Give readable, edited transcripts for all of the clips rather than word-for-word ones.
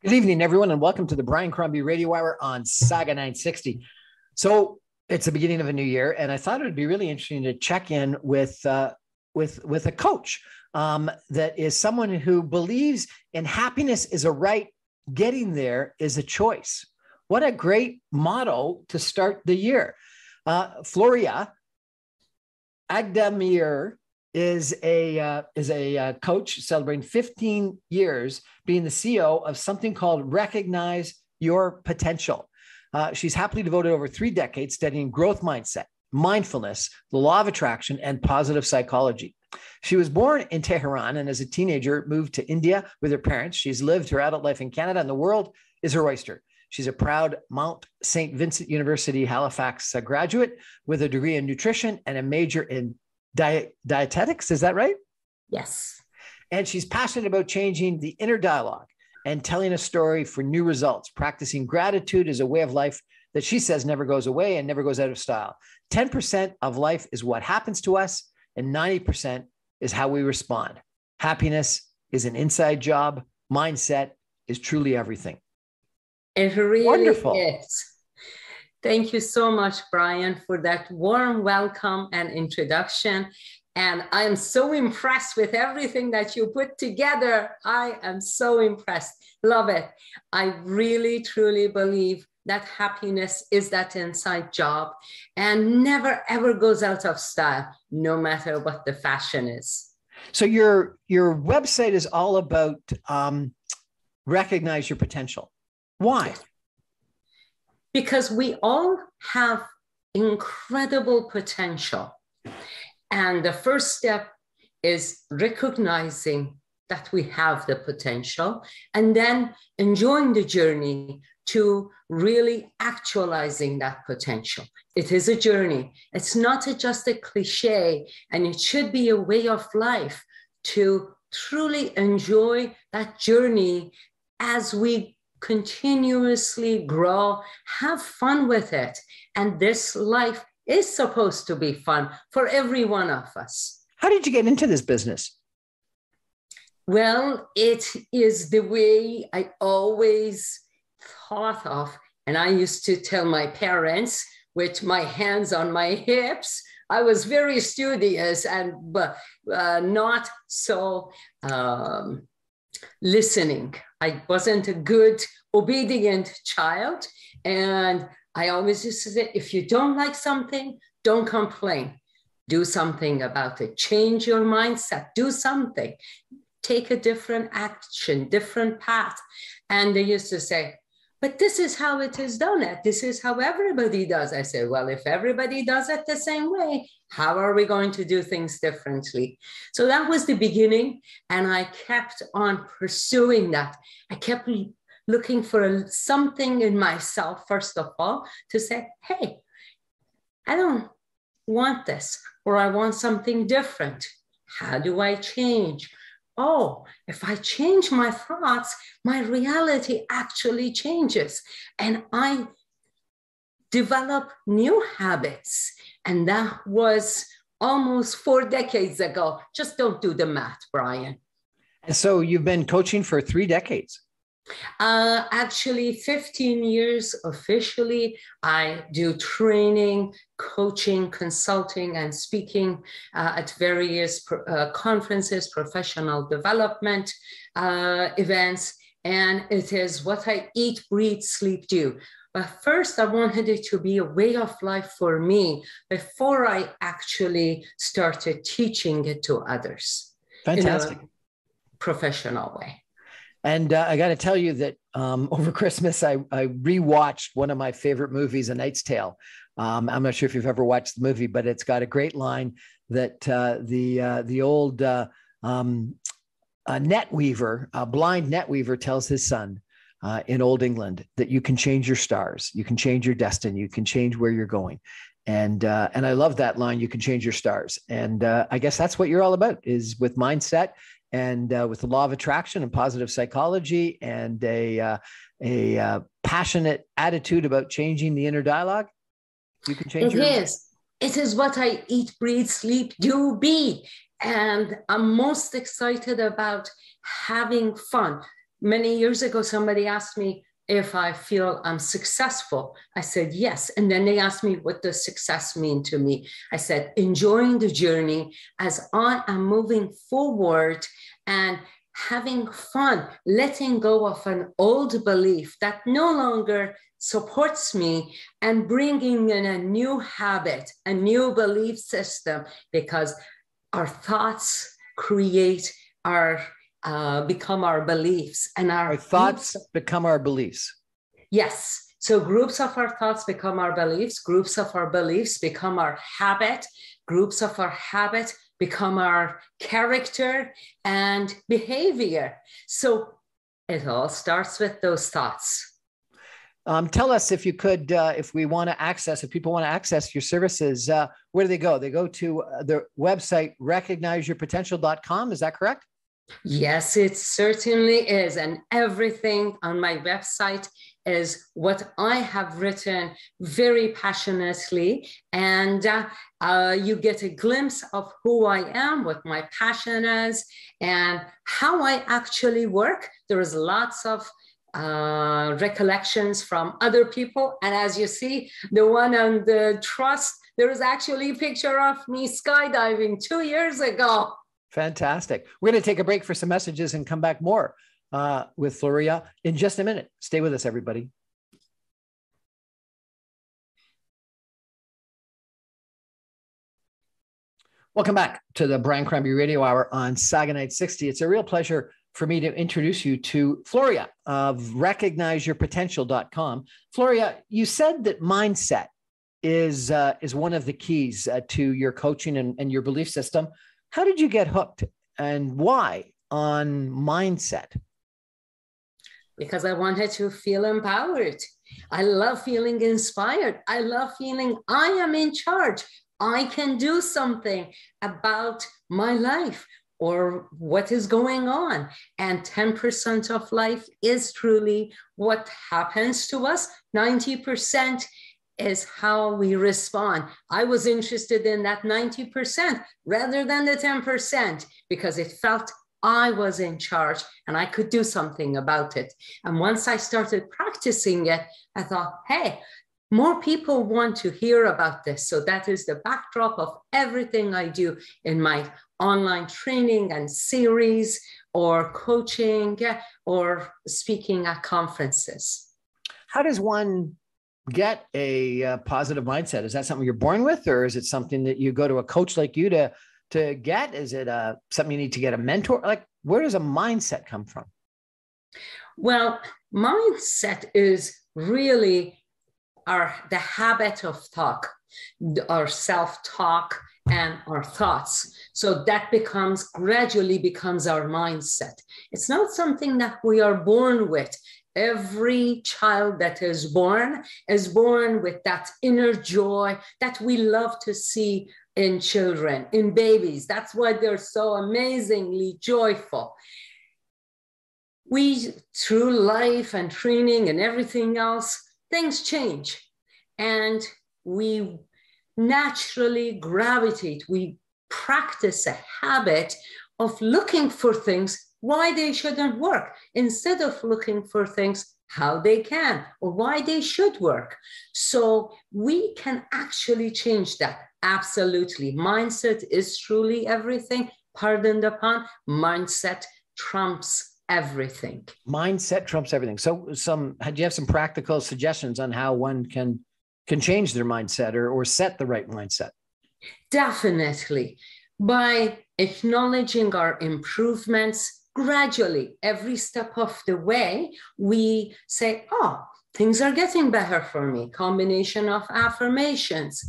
Good evening, everyone, and welcome to the Brian Crombie Radio Hour on Saga 960. So it's the beginning of a new year, and I thought it would be really interesting to check in with a coach that is someone who believes in happiness is a right, getting there is a choice. What a great motto to start the year. Floria Agdamir is a coach celebrating 15 years being the CEO of something called Recognize Your Potential. She's happily devoted over 3 decades studying growth mindset, mindfulness, the law of attraction, and positive psychology. She was born in Tehran and as a teenager moved to India with her parents. She's lived her adult life in Canada, and the world is her oyster. She's a proud Mount St. Vincent University Halifax graduate with a degree in nutrition and a major in dietetics. Is that right? Yes. And she's passionate about changing the inner dialogue and telling a story for new results, practicing gratitude as a way of life that she says never goes away and never goes out of style. 10% of life is what happens to us, and 90% is how we respond. Happiness is an inside job. Mindset is truly everything. It really Wonderful. is. Thank you so much, Brian, for that warm welcome and introduction. And I'm so impressed with everything that you put together. I am so impressed. Love it. I really, truly believe that happiness is that inside job and never, ever goes out of style, no matter what the fashion is. So your website is all about recognize your potential. Why? Because we all have incredible potential. And the first step is recognizing that we have the potential and then enjoying the journey to really actualizing that potential. It is a journey. It's not just a cliche, and it should be a way of life to truly enjoy that journey as we continuously grow, have fun with it. And this life is supposed to be fun for every one of us. How did you get into this business? Well, it is the way I always thought of. And I used to tell my parents with my hands on my hips, I was very studious and not so listening. I wasn't a good, obedient child. And I always used to say, if you don't like something, don't complain. Do something about it. Change your mindset. Do something. Take a different action, different path. And they used to say, but this is how it is done. This is how everybody does. I said, well, if everybody does it the same way, how are we going to do things differently? So that was the beginning. And I kept on pursuing that. I kept looking for something in myself, first of all, to say, hey, I don't want this, or I want something different. How do I change? Oh, if I change my thoughts, my reality actually changes. And I develop new habits. And that was almost 4 decades ago. Just don't do the math, Brian. And so you've been coaching for 3 decades. Actually 15 years officially. I do training, coaching, consulting, and speaking at various conferences, professional development events. And it is what I eat, breathe, sleep, do. But first, I wanted it to be a way of life for me before I actually started teaching it to others. Fantastic. In a professional way. And I got to tell you that over Christmas, I rewatched one of my favorite movies, A Knight's Tale. I'm not sure if you've ever watched the movie, but it's got a great line that the old net weaver, a blind net weaver, tells his son in Old England that you can change your stars, you can change your destiny, you can change where you're going. And I love that line, you can change your stars. And I guess that's what you're all about, is with mindset and with the law of attraction and positive psychology and a passionate attitude about changing the inner dialogue. You can change It is what I eat, breathe, sleep, do, be. And I'm most excited about having fun. many years ago, somebody asked me if I feel I'm successful. I said, yes. And then they asked me, what does success mean to me? I said, enjoying the journey as I am moving forward and having fun, letting go of an old belief that no longer supports me and bringing in a new habit, a new belief system, because our thoughts create our become our beliefs, and our thoughts become our beliefs. Yes. So groups of our thoughts become our beliefs. Groups of our beliefs become our habit. Groups of our habit become our character and behavior. So it all starts with those thoughts. Tell us, if you could, if people want to access your services, where do they go? They go to the website, recognizeyourpotential.com. Is that correct? Yes, it certainly is. And everything on my website is what I have written very passionately. And you get a glimpse of who I am, what my passion is, and how I actually work. There is lots of recollections from other people. And as you see, the one on the trust, there is actually a picture of me skydiving 2 years ago. Fantastic. We're going to take a break for some messages and come back more with Floria in just a minute. Stay with us, everybody. Welcome back to the Brian Crombie Radio Hour on Saga Night 60. It's a real pleasure for me to introduce you to Floria of recognizeyourpotential.com. Floria, you said that mindset is one of the keys to your coaching and your belief system. How did you get hooked, and why on mindset? Because I wanted to feel empowered. I love feeling inspired. I love feeling I am in charge. I can do something about my life or what is going on. And 10% of life is truly what happens to us. 90% is how we respond. I was interested in that 90% rather than the 10% because it felt I was in charge and I could do something about it. And once I started practicing it, I thought, hey, more people want to hear about this. So that is the backdrop of everything I do in my online training and series or coaching or speaking at conferences. How does one get a positive mindset? Is that something you're born with, or is it something that you go to a coach like you to get? Is it something you need to get a mentor? Like, where does a mindset come from? Well, mindset is really the habit of talk, our self-talk and our thoughts. So that gradually becomes our mindset. It's not something that we are born with. Every child that is born with that inner joy that we love to see in children, in babies. That's why they're so amazingly joyful. Through life and training and everything else, things change. And we naturally gravitate. We practice a habit of looking for things why they shouldn't work, instead of looking for things how they can or why they should work. So we can actually change that. Absolutely. Mindset is truly everything. Pardon the pun. Mindset trumps everything. Mindset trumps everything. So do you have some practical suggestions on how one can change their mindset or set the right mindset? Definitely. By acknowledging our improvements, gradually, every step of the way, we say, oh, things are getting better for me. Combination of affirmations.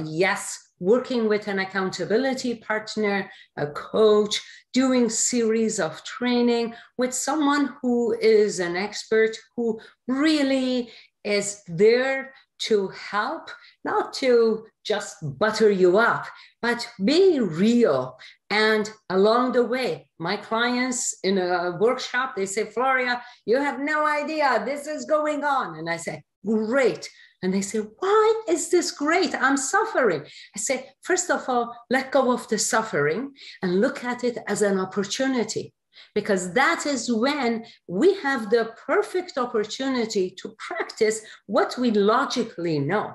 Yes, working with an accountability partner, a coach, doing series of training with someone who is an expert, who really is there to help, not to just butter you up, but be real. And along the way, my clients in a workshop, they say, Floria, you have no idea this is going on. And I say, great. And they say, why is this great? I'm suffering. I say, first of all, let go of the suffering and look at it as an opportunity. because that is when we have the perfect opportunity to practice what we logically know.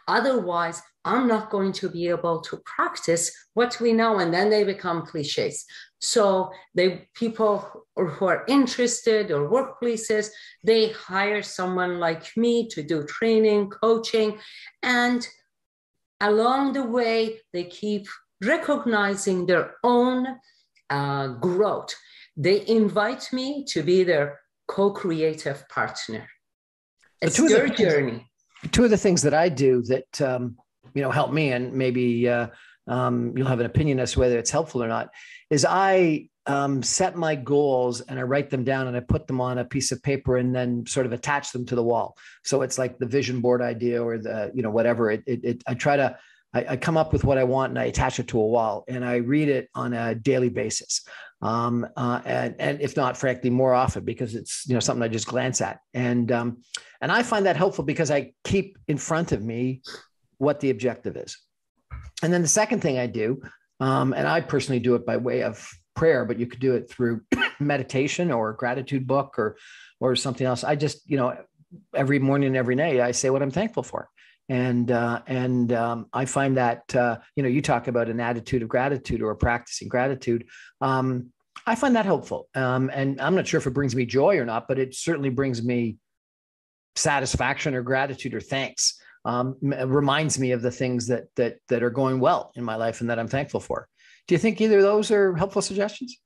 Otherwise, I'm not going to be able to practice what we know, and then they become cliches. So people who are interested, or workplaces, they hire someone like me to do training, coaching, and along the way, they keep recognizing their own growth. They invite me to be their co-creative partner. It's their journey. Two of the things that I do that help me, and maybe you'll have an opinion as to whether it's helpful or not, is I set my goals and I write them down and I put them on a piece of paper and then sort of attach them to the wall. So it's like the vision board idea, or the whatever. I come up with what I want and I attach it to a wall and I read it on a daily basis. And if not, frankly, more often, because it's, something I just glance at. And I find that helpful because I keep in front of me what the objective is. And then the second thing I do, and I personally do it by way of prayer, but you could do it through meditation or a gratitude book or something else. I just, every morning and every night, I say what I'm thankful for. And I find that, you talk about an attitude of gratitude or practicing gratitude. I find that helpful. And I'm not sure if it brings me joy or not, but it certainly brings me satisfaction or gratitude or thanks. It reminds me of the things that are going well in my life and that I'm thankful for. Do you think either of those are helpful suggestions?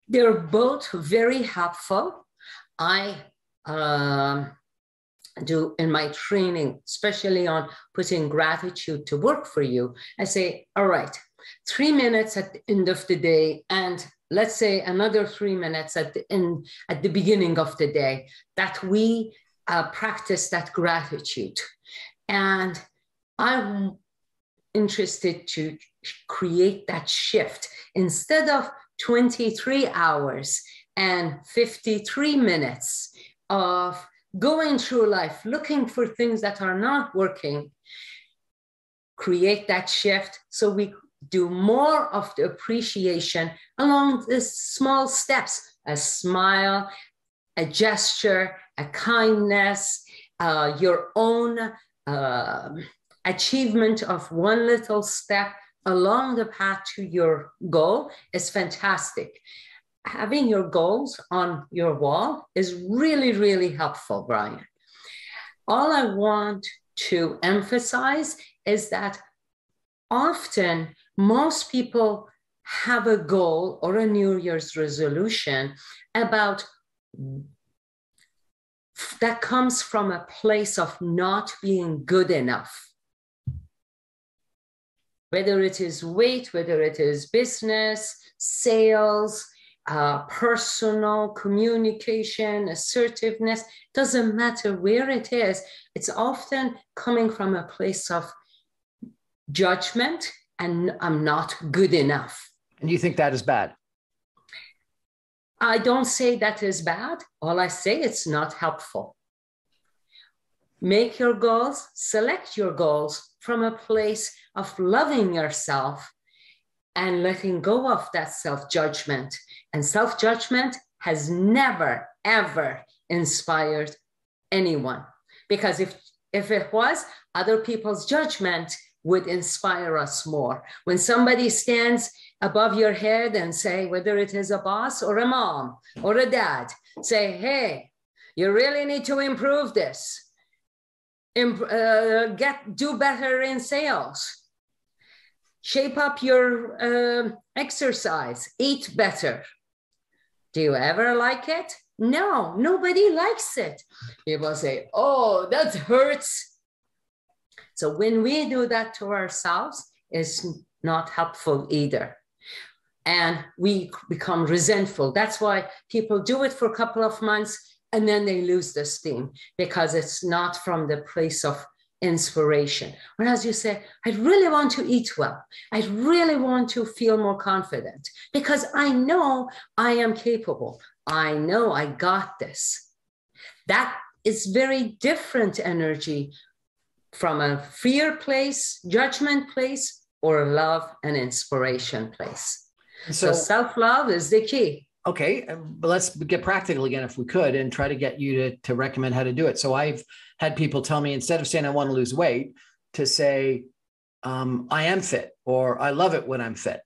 They're both very helpful. I do in my training, especially on putting gratitude to work for you. I say, all right, 3 minutes at the end of the day, and let's say another 3 minutes at the beginning of the day, that we practice that gratitude. And I'm interested to create that shift. Instead of 23 hours and 53 minutes of going through life looking for things that are not working, create that shift so we do more of the appreciation along the small steps: a smile, a gesture, a kindness, your own achievement of one little step along the path to your goal is fantastic. Having your goals on your wall is really, really helpful, Brian. All I want to emphasize is that often most people have a goal or a New Year's resolution that comes from a place of not being good enough. Whether it is weight, whether it is business, sales, personal communication, assertiveness, doesn't matter where it is. It's often coming from a place of judgment and I'm not good enough. And you think that is bad? I don't say that is bad. All I say, it's not helpful. Make your goals, select your goals from a place of loving yourself and letting go of that self-judgment. And self-judgment has never, ever inspired anyone. Because if it was, other people's judgment would inspire us more. When somebody stands above your head and say, whether it is a boss or a mom or a dad, say, hey, you really need to improve this. Do better in sales. Shape up your exercise, eat better. Do you ever like it? No, nobody likes it. People say, oh, that hurts. So when we do that to ourselves, it's not helpful either. And we become resentful. That's why people do it for a couple of months and then they lose the steam because it's not from the place of inspiration. Whereas you say, I really want to eat well. I really want to feel more confident because I know I am capable. I know I got this. That is very different energy from a fear place, judgment place, or love and inspiration place. So self-love is the key. Okay, but let's get practical again if we could and try to get you to recommend how to do it. So I've had people tell me, instead of saying I want to lose weight, to say I am fit, or I love it when I'm fit.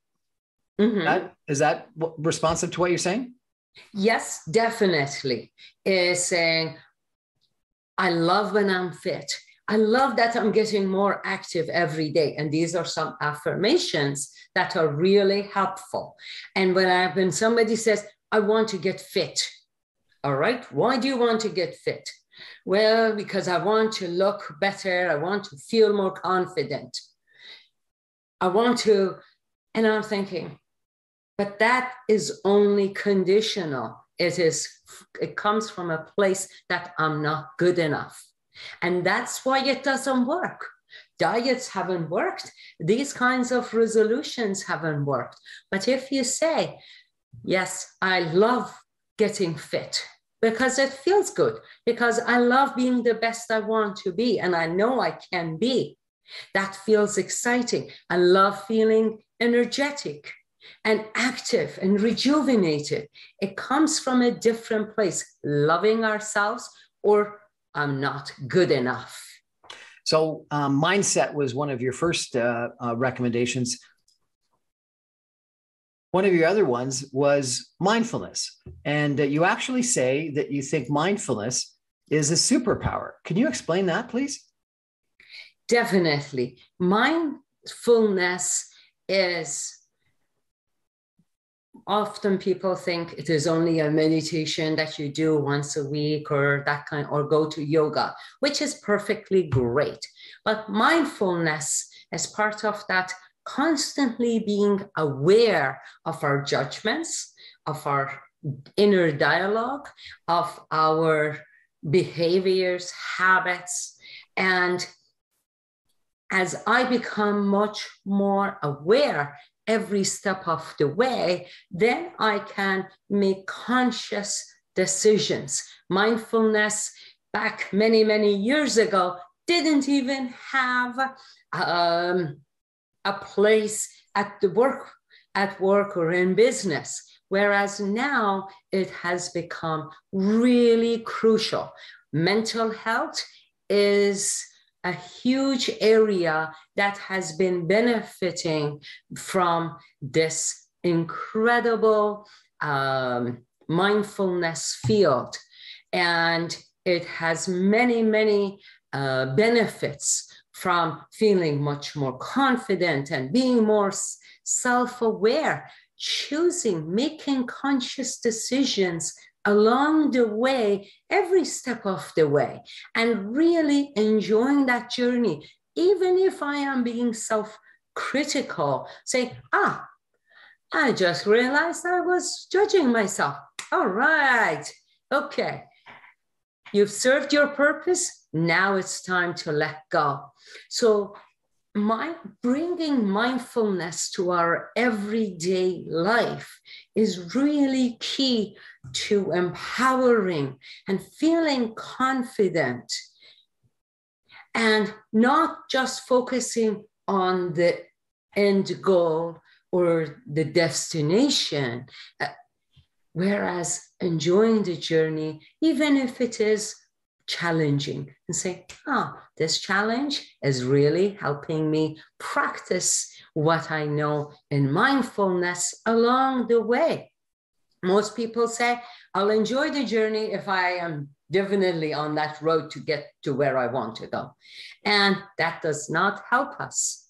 Mm-hmm. Is that responsive to what you're saying? Yes, definitely. Is saying I love when I'm fit. I love that I'm getting more active every day. And these are some affirmations that are really helpful. And when somebody says, I want to get fit. All right. Why do you want to get fit? Well, because I want to look better. I want to feel more confident. And I'm thinking, but that is only conditional. It comes from a place that I'm not good enough. And that's why it doesn't work. Diets haven't worked. These kinds of resolutions haven't worked. But if you say, yes, I love getting fit because it feels good, because I love being the best I want to be, and I know I can be. That feels exciting. I love feeling energetic and active and rejuvenated. It comes from a different place, loving ourselves, or I'm not good enough. So mindset was one of your first recommendations. One of your other ones was mindfulness. And you actually say that you think mindfulness is a superpower. Can you explain that, please? Definitely. Mindfulness is, often people think it is only a meditation that you do once a week or that kind, or go to yoga, which is perfectly great. But mindfulness is part of that, constantly being aware of our judgments, of our inner dialogue, of our behaviors, habits. And as I become much more aware every step of the way, then I can make conscious decisions. Mindfulness back many, many years ago didn't even have a place at work or in business, whereas now it has become really crucial. Mental health is a huge area that has been benefiting from this incredible mindfulness field. And it has many, many benefits, from feeling much more confident and being more self-aware, making conscious decisions along the way, every step of the way, and really enjoying that journey. Even if I am being self-critical, say, I just realized I was judging myself. All right, okay. You've served your purpose. Now it's time to let go. So bringing mindfulness to our everyday life is really key to empowering and feeling confident, and not just focusing on the end goal or the destination, whereas enjoying the journey, even if it is challenging, and say, this challenge is really helping me practice what I know in mindfulness along the way. Most people say, I'll enjoy the journey if I am definitely on that road to get to where I want to go. And that does not help us.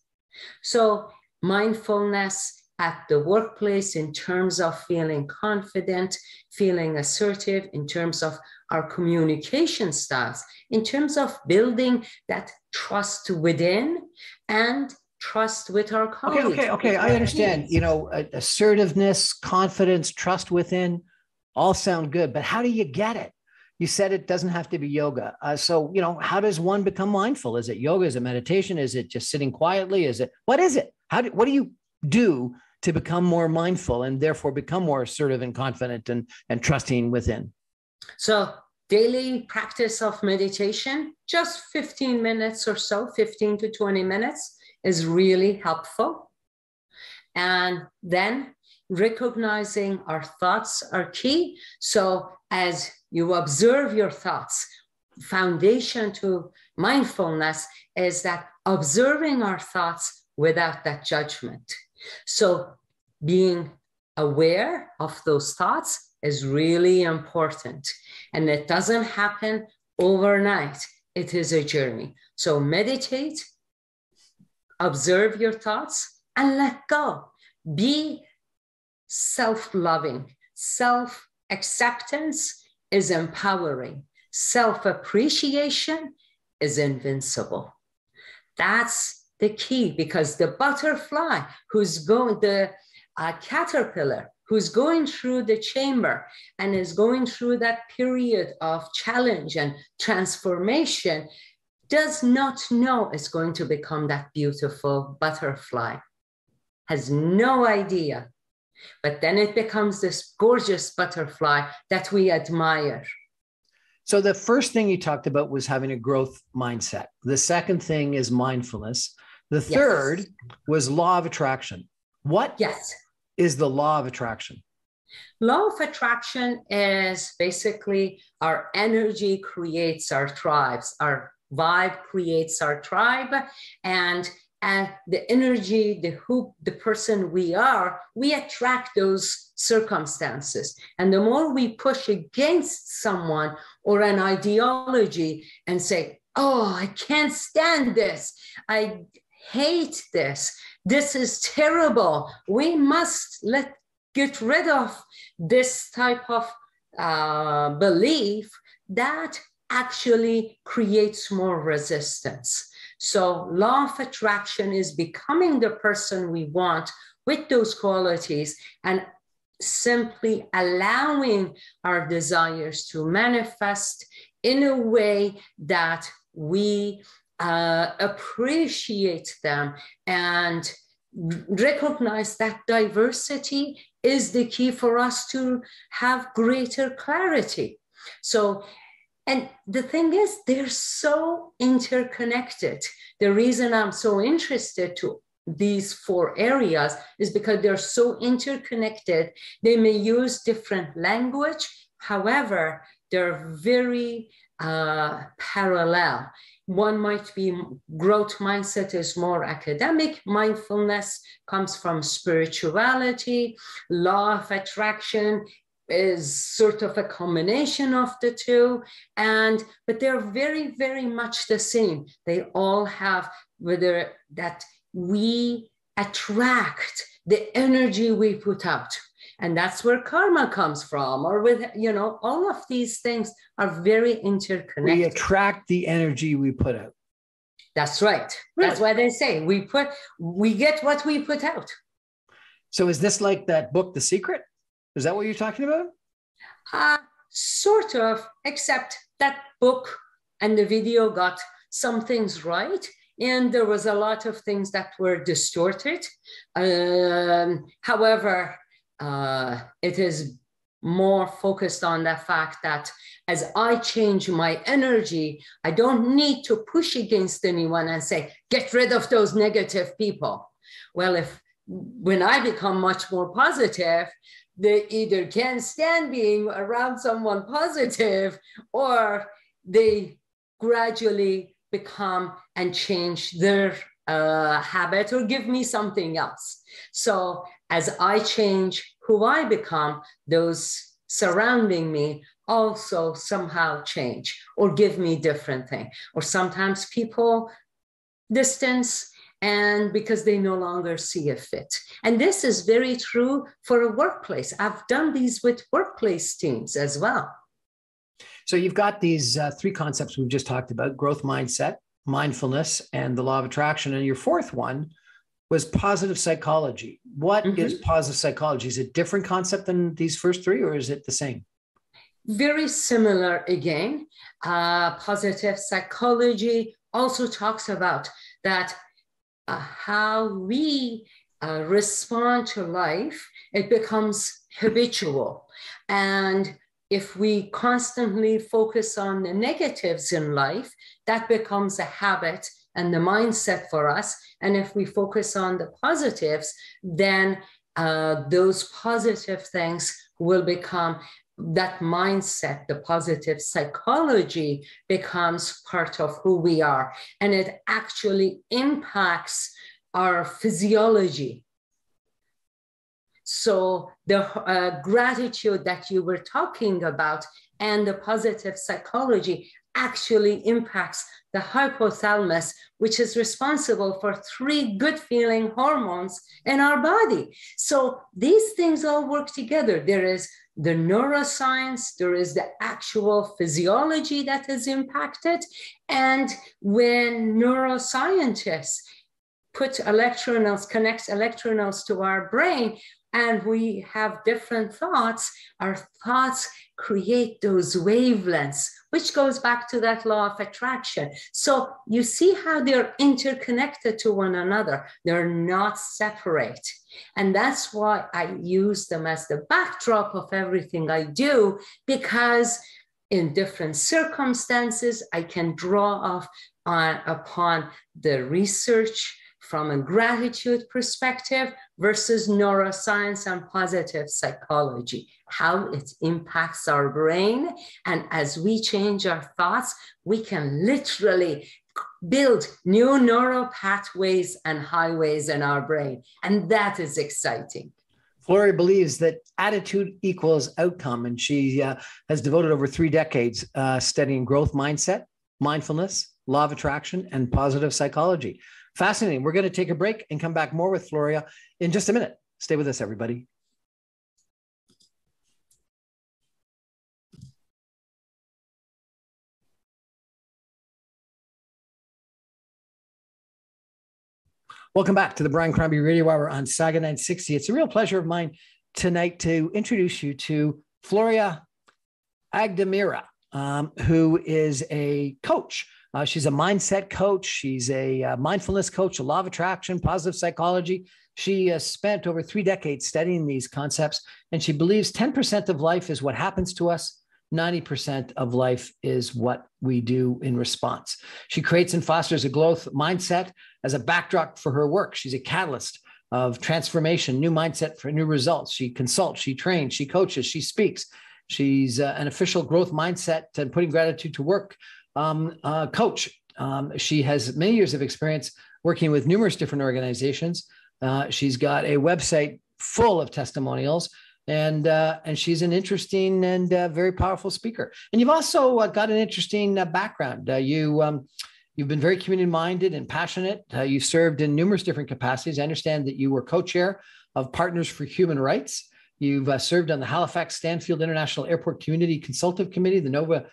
So mindfulness at the workplace, in terms of feeling confident, feeling assertive, in terms of our communication styles, in terms of building that trust within and trust with our colleagues. Okay. I understand. Assertiveness, confidence, trust within, all sound good, but how do you get it? You said it doesn't have to be yoga. So how does one become mindful? Is it yoga? Is it meditation? Is it just sitting quietly? What is it? What do you do to become more mindful and therefore become more assertive and confident and trusting within? So daily practice of meditation, just 15 minutes or so, 15 to 20 minutes is really helpful. And then recognizing our thoughts are key. So as you observe your thoughts, foundation to mindfulness is that observing our thoughts without that judgment. So being aware of those thoughts is really important. And it doesn't happen overnight. It is a journey. So meditate, observe your thoughts, and let go. Be self-loving. Self-acceptance is empowering. Self-appreciation is invincible. That's the key, because the butterfly the caterpillar who's going through the chamber and is going through that period of challenge and transformation does not know it's going to become that beautiful butterfly, has no idea. But then it becomes this gorgeous butterfly that we admire. So the first thing you talked about was having a growth mindset. The second thing is mindfulness. The third was law of attraction. What is the law of attraction? Law of attraction is basically our energy creates our tribes. Our vibe creates our tribe. And the energy, the person we are, we attract those circumstances. And the more we push against someone or an ideology and say, oh, I can't stand this, I hate this, this is terrible, we must get rid of this type of belief, that actually creates more resistance. So law of attraction is becoming the person we want with those qualities and simply allowing our desires to manifest in a way that we appreciate them and recognize that diversity is the key for us to have greater clarity. So, and the thing is, they're so interconnected. The reason I'm so interested to these four areas is because they're so interconnected. They may use different language. However, they're very parallel. One might be growth mindset is more academic. Mindfulness comes from spirituality. Law of attraction is sort of a combination of the two, but they're very, very much the same. They all have whether that we attract the energy we put out, and that's where karma comes from, or with, you know, all of these things are very interconnected. We attract the energy we put out. That's right. Really? That's why they say we get what we put out. So is this like that book, The Secret? Is that what you're talking about? Sort of, except that book and the video got some things right, and there was a lot of things that were distorted. However, it is more focused on the fact that as I change my energy, I don't need to push against anyone and say, get rid of those negative people. Well, when I become much more positive, they either can't stand being around someone positive, or they gradually become and change their habit or give me something else. So as I change who I become, those surrounding me also somehow change or give me different things. Or sometimes people distance, and because they no longer see a fit. And this is very true for a workplace. I've done these with workplace teams as well. So you've got these three concepts we've just talked about: growth mindset, mindfulness, and the law of attraction. And your fourth one was positive psychology. What is positive psychology? Is it a different concept than these first three, or is it the same? Very similar again. Positive psychology also talks about that how we respond to life, it becomes habitual. And if we constantly focus on the negatives in life, that becomes a habit and the mindset for us. And if we focus on the positives, then those positive things will become, that mindset, the positive psychology becomes part of who we are. And it actually impacts our physiology. So the gratitude that you were talking about and the positive psychology actually impacts the hypothalamus, which is responsible for 3 good feeling hormones in our body. So these things all work together. There is the neuroscience, there is the actual physiology that is impacted. And when neuroscientists put electrodes, connect electrodes to our brain, and we have different thoughts, our thoughts create those wavelengths, which goes back to that law of attraction. So you see how they're interconnected to one another. They're not separate. And that's why I use them as the backdrop of everything I do, because in different circumstances, I can draw upon the research from a gratitude perspective versus neuroscience and positive psychology, how it impacts our brain. And as we change our thoughts, we can literally build new neural pathways and highways in our brain. And that is exciting. Floria believes that attitude equals outcome, and she has devoted over 3 decades studying growth mindset, mindfulness, law of attraction, and positive psychology. Fascinating. We're going to take a break and come back more with Floria in just a minute. Stay with us, everybody. Welcome back to the Brian Crombie Radio Hour on Saga 960. It's a real pleasure of mine tonight to introduce you to Floria Agdamira, who is a coach. She's a mindset coach. She's a mindfulness coach, a law of attraction, positive psychology. She has spent over 3 decades studying these concepts, and she believes 10% of life is what happens to us. 90% of life is what we do in response. She creates and fosters a growth mindset as a backdrop for her work. She's a catalyst of transformation, new mindset for new results. She consults, she trains, she coaches, she speaks. She's an official growth mindset and putting gratitude to work coach. She has many years of experience working with numerous different organizations. She's got a website full of testimonials, and she's an interesting and very powerful speaker. And you've also got an interesting background. You've been very community-minded and passionate. You've served in numerous different capacities. I understand that you were co-chair of Partners for Human Rights. You've served on the Halifax Stanfield International Airport Community Consultative Committee, the Nova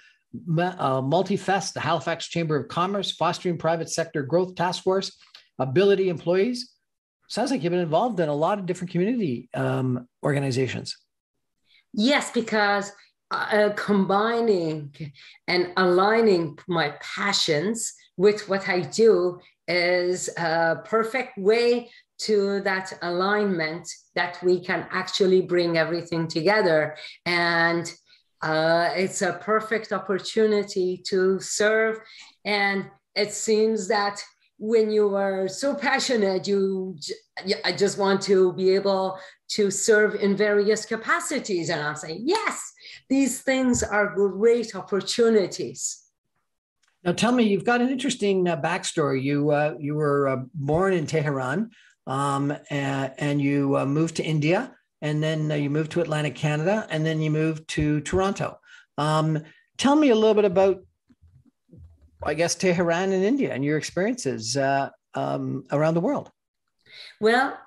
Multifest, the Halifax Chamber of Commerce, Fostering Private Sector Growth Task Force, Ability Employees. Sounds like you've been involved in a lot of different community organizations. Yes, because Combining and aligning my passions with what I do is a perfect way to that alignment that we can actually bring everything together. And it's a perfect opportunity to serve. And it seems that when you are so passionate, I just want to be able to serve in various capacities. And I'm saying, yes, these things are great opportunities. Now, tell me, you've got an interesting backstory. You were born in Tehran, and you moved to India, and then you moved to Atlantic Canada, and then you moved to Toronto. Tell me a little bit about, I guess, Tehran and India and your experiences around the world. Well,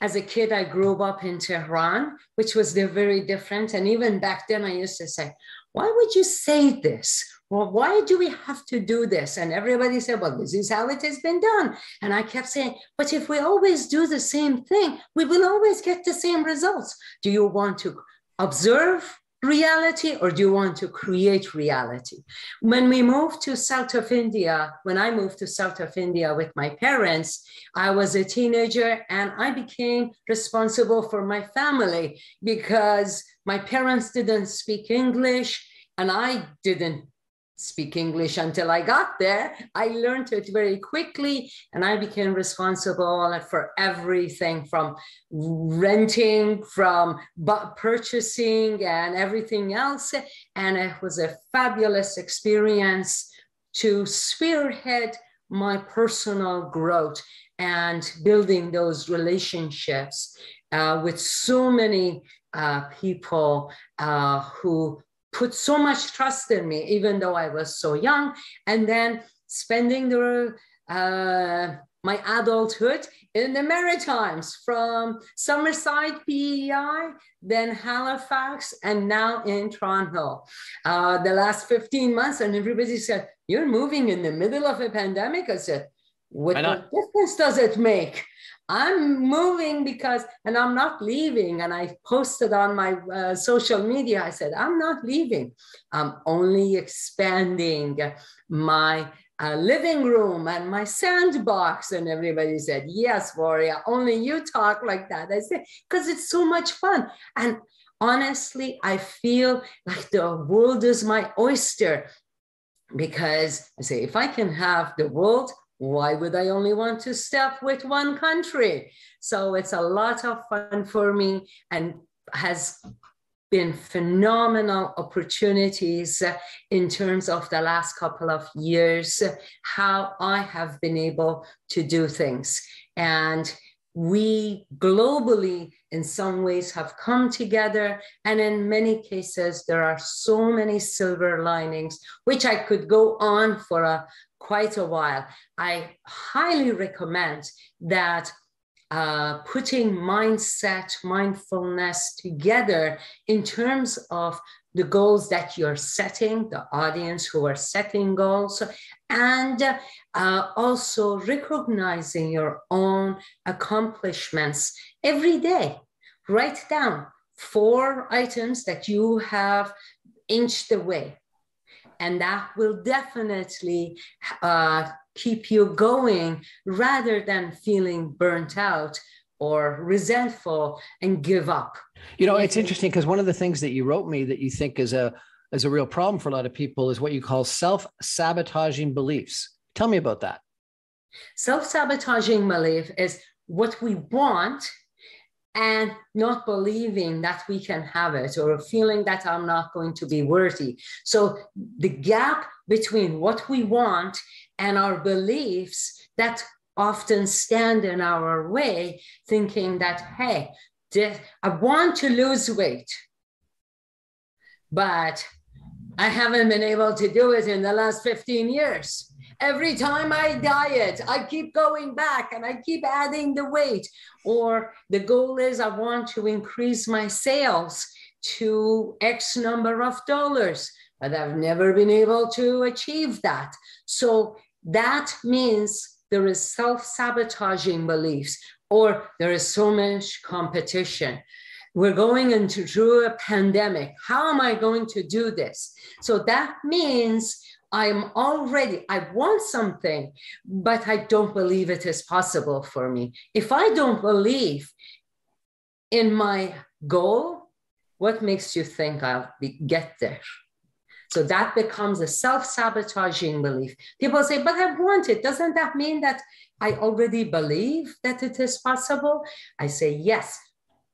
as a kid, I grew up in Tehran, which was very different. And even back then, I used to say, why would you say this? Well, why do we have to do this? And everybody said, well, this is how it has been done. And I kept saying, but if we always do the same thing, we will always get the same results. Do you want to observe reality, or do you want to create reality? When we moved to south of India, when I moved to south of India with my parents, I was a teenager and I became responsible for my family because my parents didn't speak English and I didn't speak English until I got there. I learned it very quickly, and I became responsible for everything from renting, from purchasing, and everything else. And it was a fabulous experience to spearhead my personal growth and building those relationships with so many people who put so much trust in me, even though I was so young. And then spending my adulthood in the Maritimes, from Summerside, PEI, then Halifax, and now in Toronto. The last 15 months, and everybody said, "You're moving in the middle of a pandemic?" I said, what difference does it make? I'm moving because, and I'm not leaving. And I posted on my social media, I said, I'm not leaving. I'm only expanding my living room and my sandbox. And everybody said, yes, Floria, only you talk like that. I said, because it's so much fun. And honestly, I feel like the world is my oyster, because I say, if I can have the world, why would I only want to step with one country? So it's a lot of fun for me, and has been phenomenal opportunities in terms of the last couple of years, how I have been able to do things. And we globally, in some ways, have come together. And in many cases, there are so many silver linings, which I could go on for quite a while. I highly recommend that putting mindfulness together in terms of the goals that you're setting, the audience who are setting goals, and also recognizing your own accomplishments every day. Write down 4 items that you have inched away, and that will definitely keep you going rather than feeling burnt out or resentful and give up. You know, it's interesting because one of the things that you wrote me that you think is a real problem for a lot of people is what you call self-sabotaging beliefs. Tell me about that. Self-sabotaging belief is what we want and not believing that we can have it, or feeling that I'm not going to be worthy. So the gap between what we want and our beliefs that often stand in our way, thinking that, hey, I want to lose weight, but I haven't been able to do it in the last 15 years. Every time I diet, I keep going back and I keep adding the weight. Or the goal is I want to increase my sales to X number of dollars, but I've never been able to achieve that. So that means there is self-sabotaging beliefs, or there is so much competition. We're going through a pandemic. How am I going to do this? So that means I want something, but I don't believe it is possible for me. If I don't believe in my goal, what makes you think I'll get there? So that becomes a self-sabotaging belief. People say, but I want it. Doesn't that mean that I already believe that it is possible? I say, yes,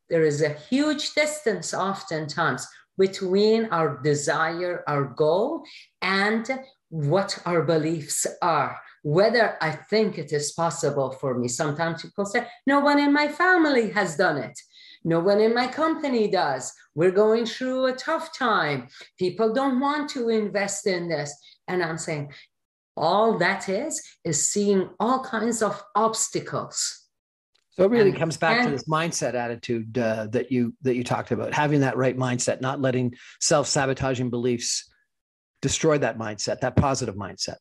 there is a huge distance oftentimes between our desire, our goal, and what our beliefs are, whether I think it is possible for me. Sometimes people say, no one in my family has done it. No one in my company does. We're going through a tough time. People don't want to invest in this. And I'm saying, all that is seeing all kinds of obstacles. So it really comes back to this mindset attitude that you talked about, having that right mindset, not letting self-sabotaging beliefs destroy that mindset, that positive mindset.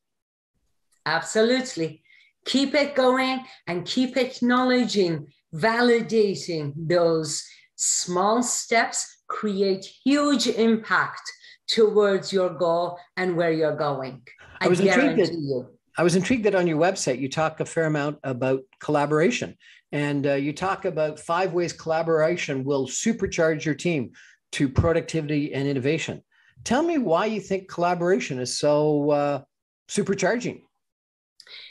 Absolutely. Keep it going and keep acknowledging, validating those small steps create huge impact towards your goal and where you're going. I guarantee you. I was intrigued that on your website, you talk a fair amount about collaboration, and you talk about 5 ways collaboration will supercharge your team to productivity and innovation. Tell me why you think collaboration is so supercharging.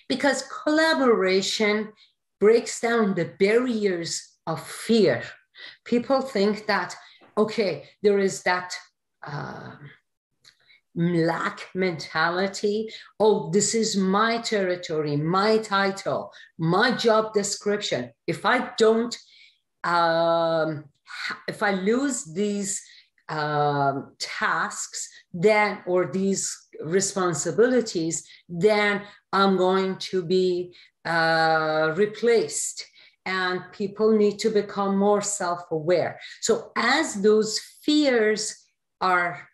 Because collaboration breaks down the barriers of fear. People think that, okay, there is that lack mentality. Oh, this is my territory, my title, my job description. If I don't, if I lose these tasks, then, or these responsibilities, then I'm going to be replaced. And people need to become more self-aware. So as those fears are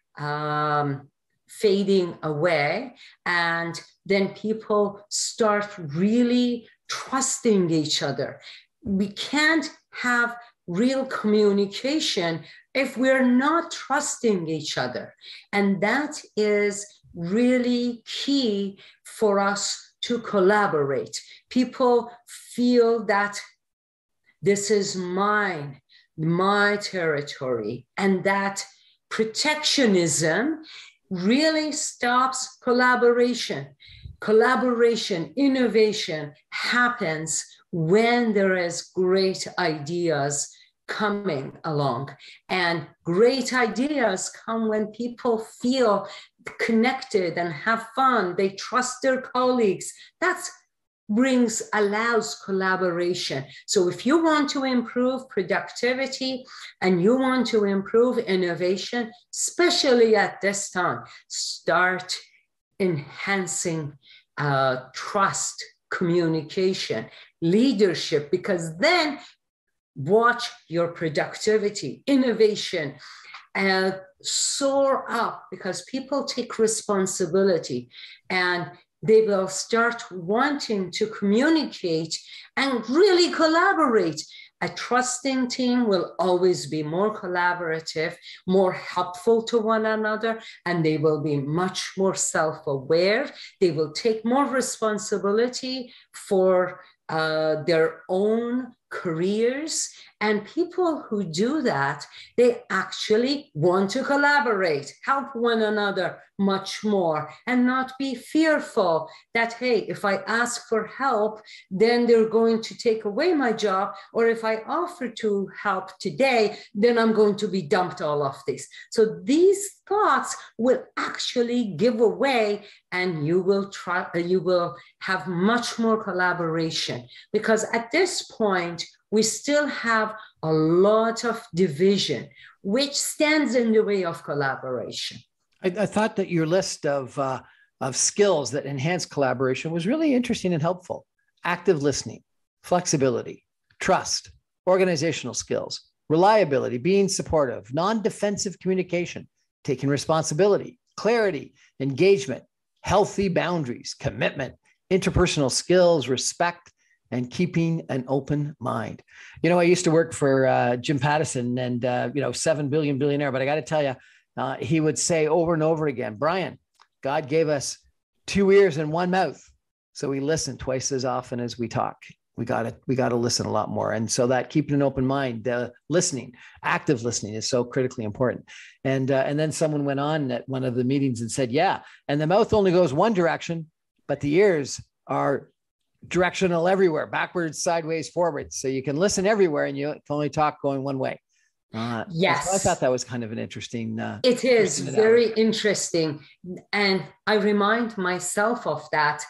fading away, and then people start really trusting each other. We can't have real communication if we're not trusting each other. And that is really key for us to collaborate. People feel that this is mine, my territory, and that protectionism really stops collaboration. Collaboration, innovation happens when there is great ideas coming along. And great ideas come when people feel connected and have fun. They trust their colleagues. That's allows collaboration. So if you want to improve productivity and you want to improve innovation, especially at this time, start enhancing trust, communication, leadership, because then watch your productivity, innovation, and soar up, because people take responsibility and they will start wanting to communicate and really collaborate. A trusting team will always be more collaborative, more helpful to one another, and they will be much more self-aware. They will take more responsibility for their own careers. And people who do that, they actually want to collaborate, help one another much more, and not be fearful that, hey, if I ask for help, then they're going to take away my job. Or if I offer to help today, then I'm going to be dumped all of this. So these thoughts will actually give away, and you will have much more collaboration, because at this point, we still have a lot of division, which stands in the way of collaboration. I thought that your list of skills that enhance collaboration was really interesting and helpful. Active listening, flexibility, trust, organizational skills, reliability, being supportive, non-defensive communication, taking responsibility, clarity, engagement, healthy boundaries, commitment, interpersonal skills, respect, and keeping an open mind. You know, I used to work for Jim Pattison, and, $7 billion billionaire, but I got to tell you, he would say over and over again, Brian, God gave us 2 ears and 1 mouth. So we listen twice as often as we talk. We got to listen a lot more. And so that keeping an open mind, listening, active listening is so critically important. And then someone went on at one of the meetings and said, yeah, and the mouth only goes one direction, but the ears are directional everywhere, backwards, sideways, forwards. So you can listen everywhere and you can only talk going one way. Yes. So I thought that was kind of an interesting. It is very interesting. And I remind myself of that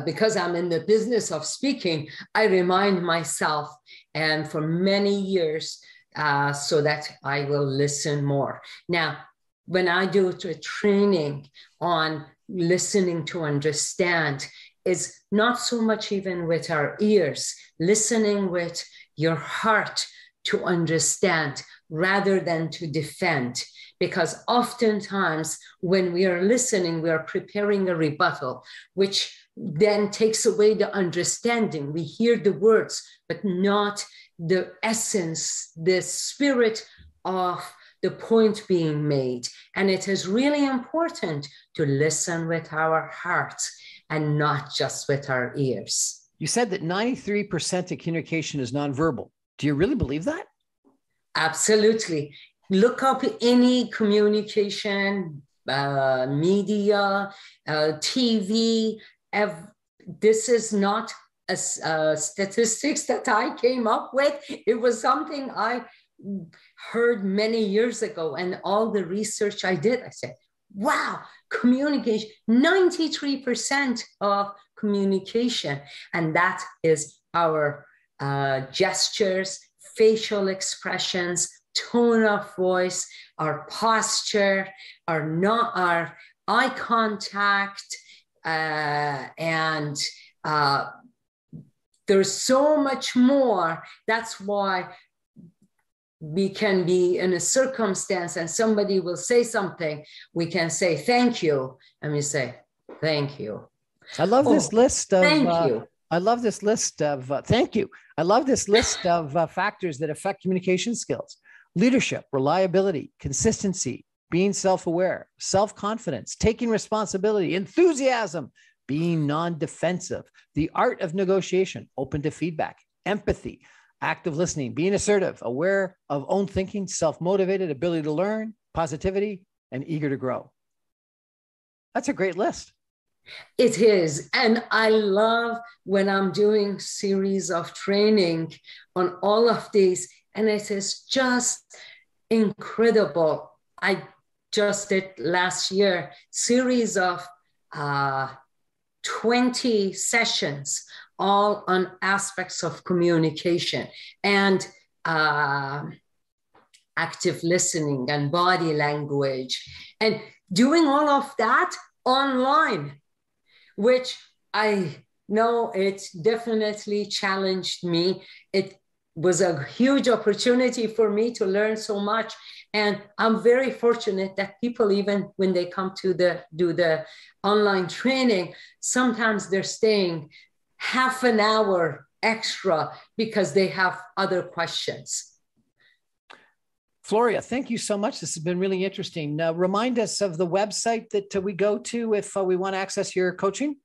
because I'm in the business of speaking. I remind myself, and for many years, so that I will listen more. Now, when I do a training on listening to understand, is not so much even with our ears, listening with your heart to understand rather than to defend. Because oftentimes when we are listening, we are preparing a rebuttal, which then takes away the understanding. We hear the words, but not the essence, the spirit of the point being made. And it is really important to listen with our hearts and not just with our ears. You said that 93% of communication is nonverbal. Do you really believe that? Absolutely. look up any communication media, TV. This is not a statistics that I came up with. It was something I heard many years ago, and all the research I did, I said, wow, communication, 93% of communication. And that is our gestures, facial expressions, tone of voice, our posture, our eye contact, and there's so much more. That's why we can be in a circumstance and somebody will say something, we can say thank you, and we say thank you. I love this list of thank you. I love this list of thank you. I love this list of factors that affect communication skills: leadership, reliability, consistency, being self-aware, self-confidence, taking responsibility, enthusiasm, being non-defensive, the art of negotiation, open to feedback, empathy, active listening, being assertive, aware of own thinking, self-motivated, ability to learn, positivity, and eager to grow. That's a great list. It is. And I love when I'm doing series of training on all of these, and it is just incredible. I just did last year series of 20 sessions, all on aspects of communication and active listening and body language, and doing all of that online, which I know it definitely challenged me. It was a huge opportunity for me to learn so much. And I'm very fortunate that people, even when they come to do the online training, sometimes they're staying half an hour extra because they have other questions. Floria, thank you so much. This has been really interesting. Remind us of the website that we go to if we want to access your coaching.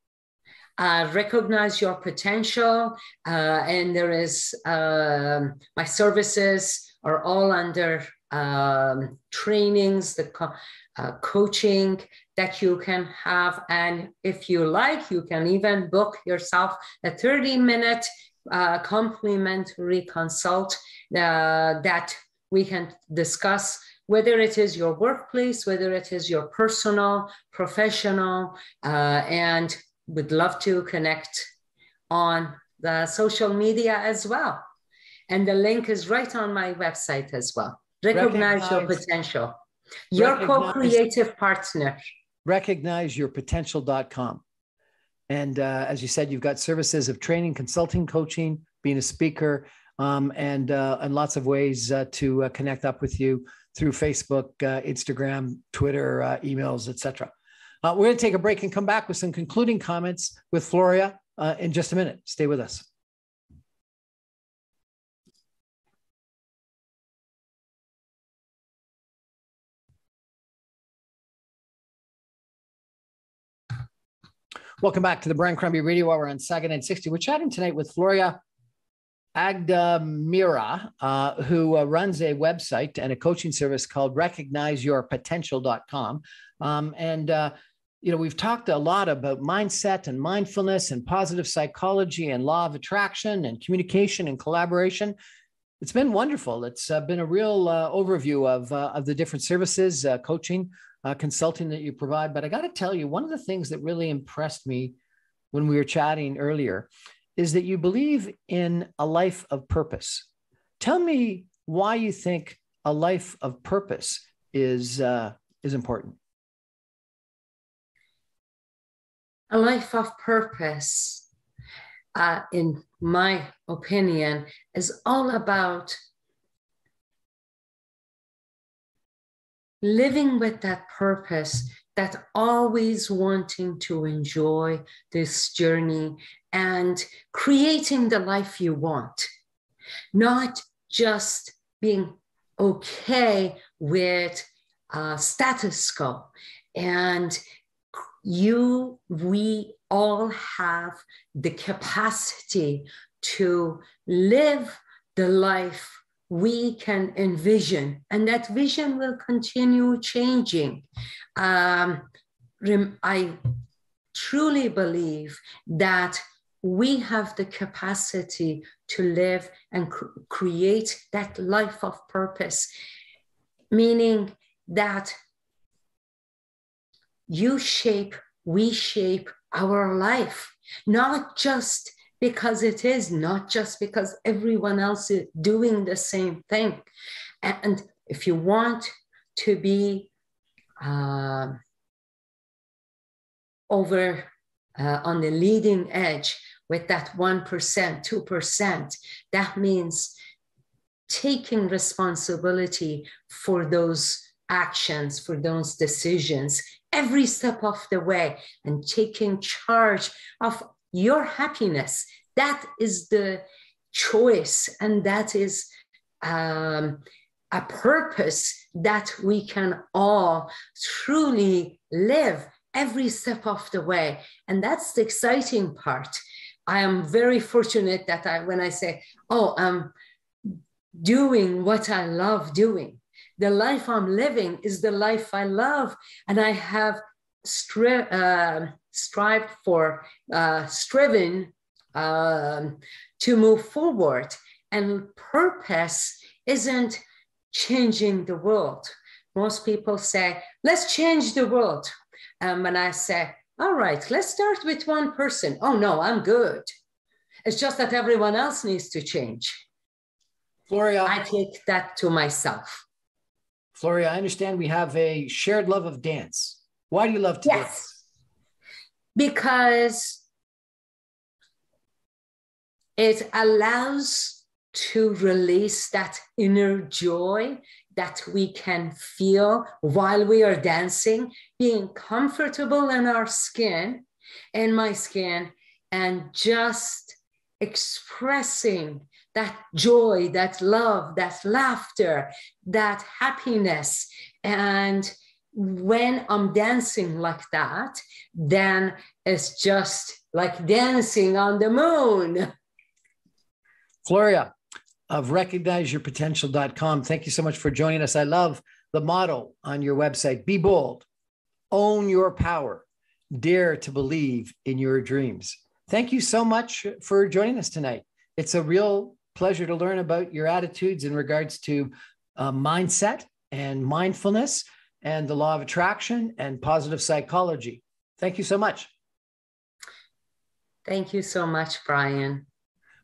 Recognize Your Potential. And there is, my services are all under trainings, the coaching that you can have. And if you like, you can even book yourself a 30-minute complimentary consult that we can discuss whether it is your workplace, whether it is your personal, professional, and would love to connect on the social media as well. And the link is right on my website as well. Recognize Your Potential. Your co-creative partner. RecognizeYourPotential.com. And as you said, you've got services of training, consulting, coaching, being a speaker, and lots of ways to connect up with you through Facebook, Instagram, Twitter, emails, etc. We're going to take a break and come back with some concluding comments with Floria in just a minute. Stay with us. Welcome back to the Brian Crombie Radio Hour on Saga 960. We're chatting tonight with Floria Agdamira, who runs a website and a coaching service called RecognizeYourPotential.com. We've talked a lot about mindset and mindfulness and positive psychology and law of attraction and communication and collaboration. It's been wonderful. It's been a real overview of the different services, coaching, consulting that you provide. But I got to tell you, one of the things that really impressed me when we were chatting earlier is that you believe in a life of purpose. Tell me why you think a life of purpose is important. A life of purpose, in my opinion, is all about living with that purpose, that always wanting to enjoy this journey and creating the life you want, not just being okay with status quo. And we all have the capacity to live the life we can envision, and that vision will continue changing. I truly believe that we have the capacity to live and create that life of purpose, meaning that we shape our life, not just because it is, not just because everyone else is doing the same thing. And if you want to be on the leading edge with that 1%, 2%, that means taking responsibility for those actions, for those decisions, every step of the way, and taking charge of your happiness. That is the choice, and that is a purpose that we can all truly live every step of the way. And that's the exciting part. I am very fortunate that when I say, oh, I'm doing what I love doing, the life I'm living is the life I love, and I have striven to move forward. And purpose isn't changing the world. Most people say, let's change the world. And I say, all right, let's start with one person. Oh no, I'm good. It's just that everyone else needs to change. Floria, I take that to myself. Floria, I understand we have a shared love of dance. Why do you love to dance? Because it allows to release that inner joy that we can feel while we are dancing, being comfortable in our skin, in my skin, and just expressing that joy, that love, that laughter, that happiness. And when I'm dancing like that, then it's just like dancing on the moon. Floria of recognizeyourpotential.com, thank you so much for joining us. I love the motto on your website: be bold, own your power, dare to believe in your dreams. Thank you so much for joining us tonight. It's a real pleasure to learn about your attitudes in regards to mindset and mindfulness and the law of attraction and positive psychology. Thank you so much. Thank you so much, Brian.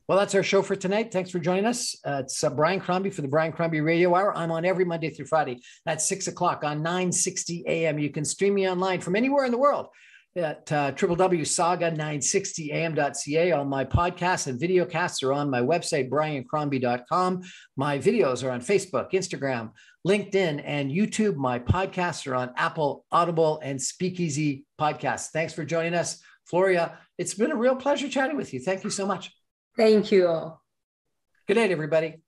Well, that's our show for tonight. Thanks for joining us. It's Brian Crombie for the Brian Crombie Radio Hour. I'm on every Monday through Friday at 6 o'clock on 960 AM. You can stream me online from anywhere in the world at www.saga960am.ca. All my podcasts and videocasts are on my website, briancrombie.com. My videos are on Facebook, Instagram, LinkedIn, and YouTube. My podcasts are on Apple, Audible, and Speakeasy Podcasts. Thanks for joining us, Floria. It's been a real pleasure chatting with you. Thank you so much. Thank you. Good night, everybody.